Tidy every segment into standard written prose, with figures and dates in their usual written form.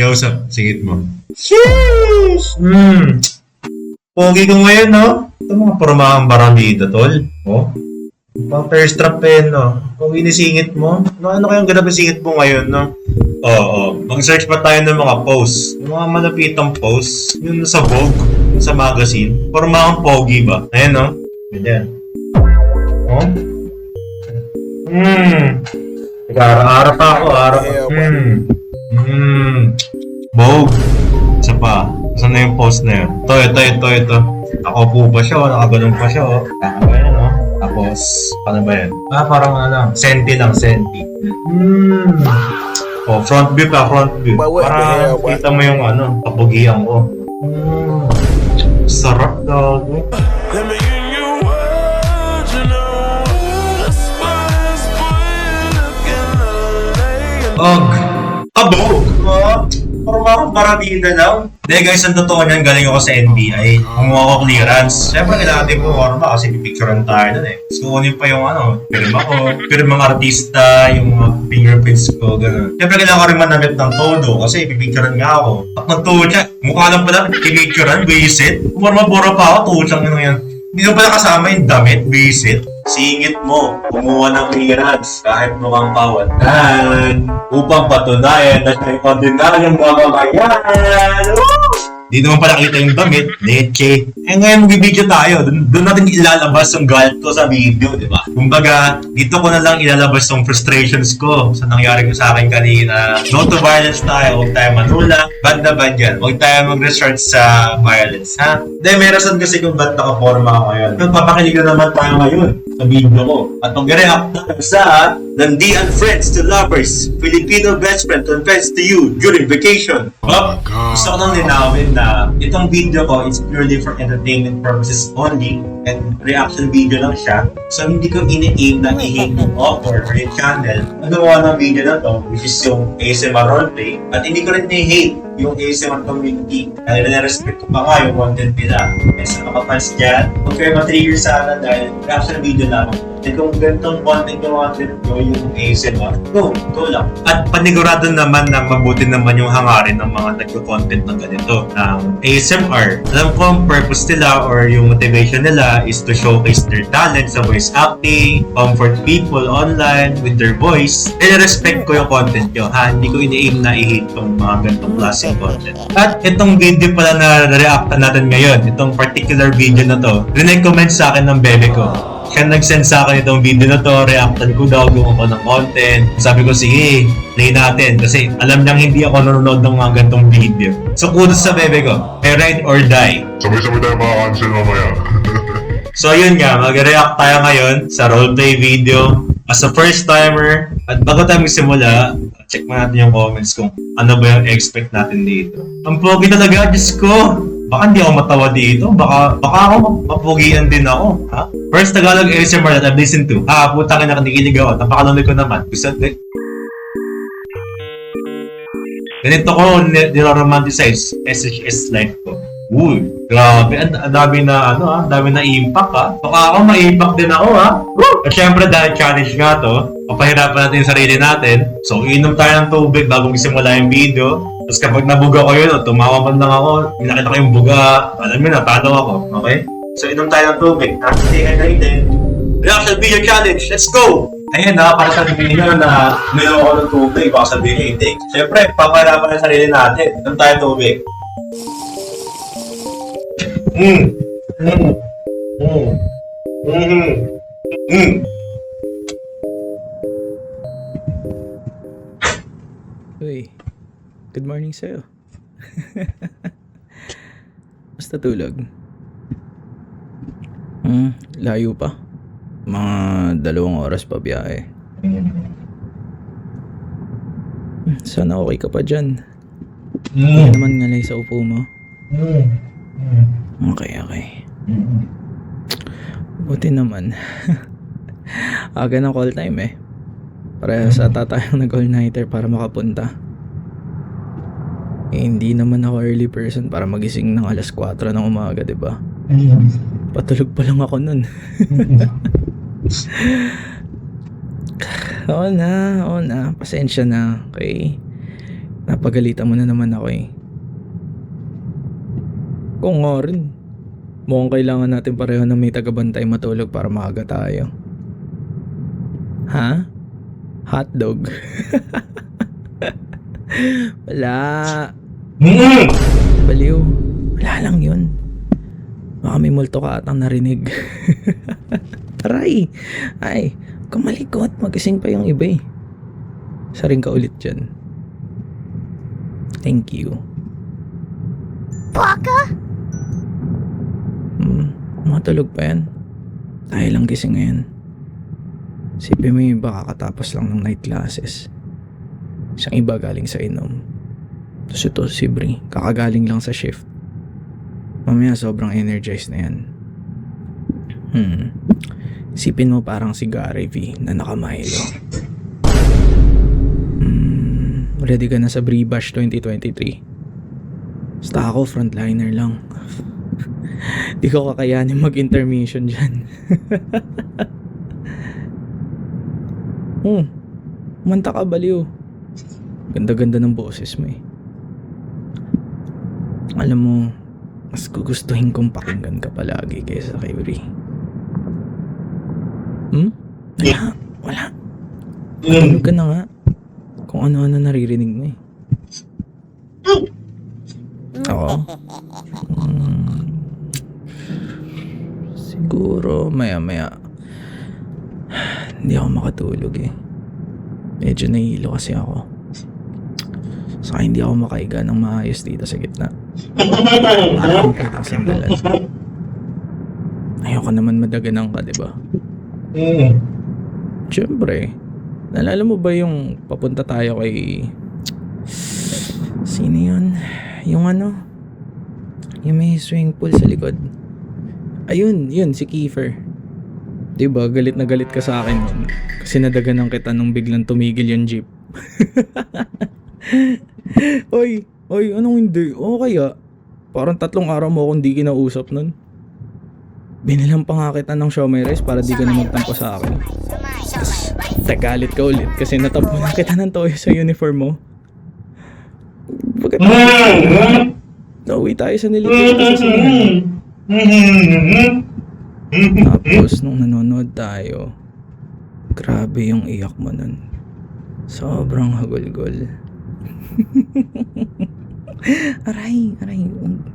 usap. Singit mo. Sheesh! Pogi ko ngayon, no? Ito mga pormahang baramida, tol. Oh? Pang thirst trap pen, no? Kung inisingit mo, ano kayang ganap singit mo ngayon, no? Oo. Mag-search pa tayo ng mga posts. Yung mga malapitang posts. Yung sa Vogue, sa magazine. Pormahang pogi ba? Ayan, no? Ganyan. Oh? Nag-aara pa ako, Vogue. Isa pa. Saan na yung post na yun? Ito. Nakaupo pa siya, nakaganon pa siya, Ayan, no? Tapos, paano ba yan? Parang senti lang, senti. Front view pa, front view. Para kita mo yung kapugian ko. Sarap, dog. Abog! Parang paramida lang. Hindi guys, ang totoo niyan, galing ako sa NBI. Kumuha ko clearance. Siyempre, kailangan din pumarma kasi pipicturean tayo dun So, kunin pa yung pirma ko, pirmang artista, yung mga fingerprints ko, gano'n. Siyempre, kailangan ko rin manamit ng todo kasi pipicturean nga ako. At ng todo siya, mukha lang pala, pipicturean, visit. Pumarma-bura pa ako, tuchang yan. Hindi na pala kasama yung damit, visit. Singit mo, kumuha ng clearance kahit mukhang kawalan upang patunayan na siya'y ordinaryong mamamayan. Di naman pala kita yung damit, leche. Ngayon magbibideo tayo, doon natin ilalabas yung galit ko sa video, di ba? Kumbaga, dito ko na lang ilalabas yung frustrations ko sa nangyari ko sa akin kanina. No to violence tayo, huwag tayo manula, banda-band yan. Huwag tayo mag-resort sa violence, ha? Dahil may rason kasi kung ba't nakaporma ako ngayon. Papakinig na naman tayo ngayon sa video ko. At mag-react tayo sa Landi and Friends to Lovers, Filipino best friend confessed to you during vacation. Gusto ko nang linawin na itong video ko is purely for entertainment purposes only and reaction video lang siya. So hindi ko ini-aim na i-hate yung author or yung channel na gumawa ng video na to, which is yung ASMR roleplay. At hindi ko rin i-hate yung ASMR community. Dahil na-respect ko pa nga yung content nila. Kaya sa mga fans dyan, kung kayo ma-trigger sana dahil reaction video lang. At kung ganitong content yung mga trip ko, yung ASMR, go lang. At panigurado naman na mabuti naman yung hangarin ng mga nagko-content ng ganito, ng ASMR. Alam ko ang purpose nila or yung motivation nila is to showcase their talent sa voice acting, comfort people online with their voice. And respect ko yung content nyo, ha? Hindi ko ini-aim na i-hate tong mga ganitong klaseng content. At itong video pala na reactan natin ngayon, itong particular video na to, rin-recommend sa akin ng bebe ko. Siya nag-send sa akin itong video na to, reactan ko daw, gumawa ko ng content. Sabi ko, sige, play natin. Kasi alam niyang hindi ako nanonood ng mga gantong video. So, kudos sa bebe ko. May ride or die. Sabay-sabay tayo makakancel mamaya. So, yun nga, mag-react tayo ngayon sa roleplay video. As a first timer, at bago tayo magsimula, check mo natin yung comments kung ano ba yung expect natin dito. Ang pogi talaga, Diyos ko! Baka hindi ako matawa dito. Baka ako mapugian din ako. Ha? First Tagalog ASMR that I've listened to. Puta ka na kanikilig ako. Napakalamig ko naman. Gusto ganito ko niloromanticize SHS life ko. Uy, grabe. Ang dami na dami na impact Baka ako ma-impact din ako At syempre dahil challenge nga to, papahirapan natin yung sarili natin. So inom tayo ng tubig bago magsimula yung video. Tapos kapag nabuga ko yun, tumawa man lang ako, nakita ko yung buga, alam mo na, talo ako, okay? So inom tayo ng tubig. Stay hydrated. Reaction video challenge, let's go! Ayun para sabihin nyo na nilaw ako ng tubig, baka sabihin nyo hindi. Siyempre, papahirapan ang sarili natin. Inom tayo ng tubig. Uy, good morning sa'yo. Basta tulog. Layo pa. Mga 2 oras pa biyahe. Sana okay ka pa dyan. Hindi naman ngalay sa upo mo. Okay. Buti naman. Aga ng call time Parehas ata tayong nag-all-nighter para makapunta. Hindi naman ako early person para magising ng 4:00 ng umaga, diba? Patulog pa lang ako nun. Oo na. Pasensya na, okay? Napagalitan mo na naman ako eh. Kung nga rin. Mukhang kailangan natin pareho na may tagabantay matulog para maaga tayo. Ha? Hotdog? Wala. Baliw. Wala lang yun. Baka may multo ka atang narinig. Aray. Ay, kumalikot. Magising pa yung iba eh. Saring ka ulit dyan. Thank you. Baka? Matulog pa yan. Tayo lang gising ngayon. Sipin mo yung iba kakatapos lang ng night classes. Isang iba galing sa inom. Tapos ito si Bri, kakagaling lang sa shift. Mamaya sobrang energized na yan. Isipin mo parang si Gary V na nakamahilo. Ready ka na sa Bri Bash 2023? Basta ako frontliner lang. Di ko kakayanin mag-intermission dyan. Manta ka baliw. Ganda-ganda ng boses mo eh. Alam mo, mas gugustuhin kong pakinggan ka palagi kaysa kay Bri. Wala. Tulog ka na nga. Kung ano-ano naririnig mo eh. Oo. Siguro maya-maya hindi ako makatulog eh. Medyo nahihilo kasi ako. Saka hindi ako makaiga ng maayos dito sa gitna. Parang kitang sandalan. Ayoko naman madaganang ka, diba? Siyempre. Naalala mo ba yung papunta tayo kay... Sino yun? Yung ano? Yung may swimming pool sa likod. Ayun, yun, si Kiefer. Diba, galit na galit ka sa akin nun. Kasi nadaganan kita nung biglang tumigil yung jeep. Oy, anong hindi? O kaya, parang 3 araw mo akong di kinausap nun. Binilang pa nga kita ng siomay rice para di ka na magtampo sa akin. Tapos, tagalit ka ulit kasi natampo na kita ng toyo sa uniform mo. Pagkatapos, nauwi tayo sa nilipid sa sinihan. Tapos nung nanonood tayo, grabe yung iyak mo nun. Sobrang hagulgol. Aray. Ang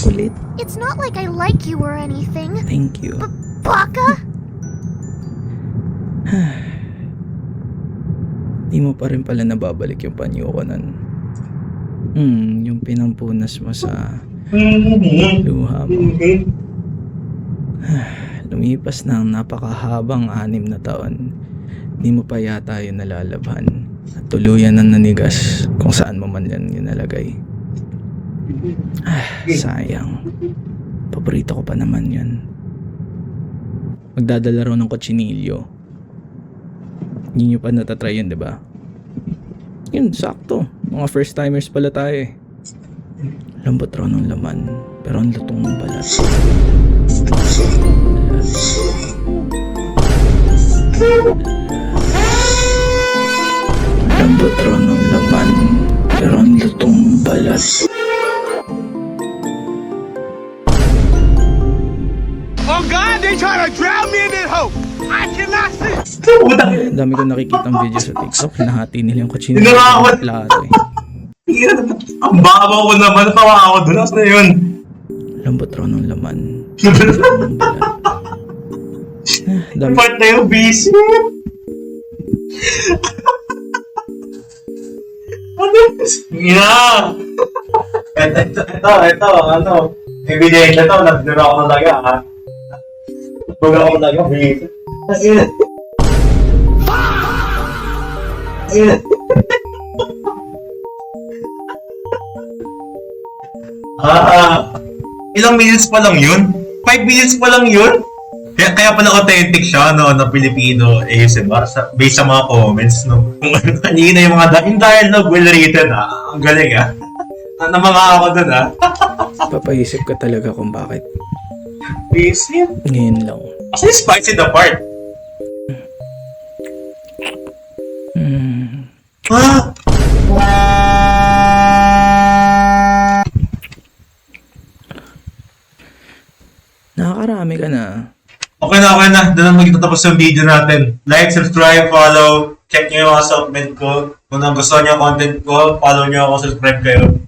kulit. It's not like I like you or anything. Thank you. Baka? Di mo pa rin pala nababalik yung panyo ko nun. Yung pinampunas mo sa luha mo. Lumipas na ang napakahabang 6 na taon. Di mo pa yata yun nalalabhan. At tuluyan na nanigas kung saan mo man yan nalagay. Sayang. Paborito ko pa naman yan. Magdadala raw ng kutsinilyo. Hindi nyo pa natatry yun, diba? Yun, sakto. Mga first timers pala tayo eh. Lambot raw ng laman, pero ang lutong ng balat. Lambot raw ng laman, pero ang lutong ng balat. Oh God, they trying to drown me in that hole. I cannot see. Dami ko nakikitang video sa TikTok. Hinahati nila yung kutsinilyo Tinanakot. sa plato eh. Ang babaw ko naman. Natawa ako doon. Asa na yun? Lambot raw ng laman, lutong ng balat. Dami. Part na yung busy. Ano? Ina! Ito, ano? Ebidensya to. Nagdura ako talaga, ha? Nagdura ako talaga, busy. Ina! Ina! Ilang minutes pa lang yun? 5 minutes pa lang yun? Kaya pala authentic siya, no, na Filipino ASMR, based sa mga comments, no. Kung ano kanina yung mga yung dialogue well written, ang galing, namanga ako dun, Papaisip ka talaga kung bakit. Busy? Ngayon lang. Kasi spicy the part. Ah! Nakakarami ka na. Okay na. Doon na magtatapos yung video natin. Like, subscribe, follow. Check nyo yung mga supplement ko. Kung nagustuhan nyo yung content ko, follow nyo ako, subscribe kayo.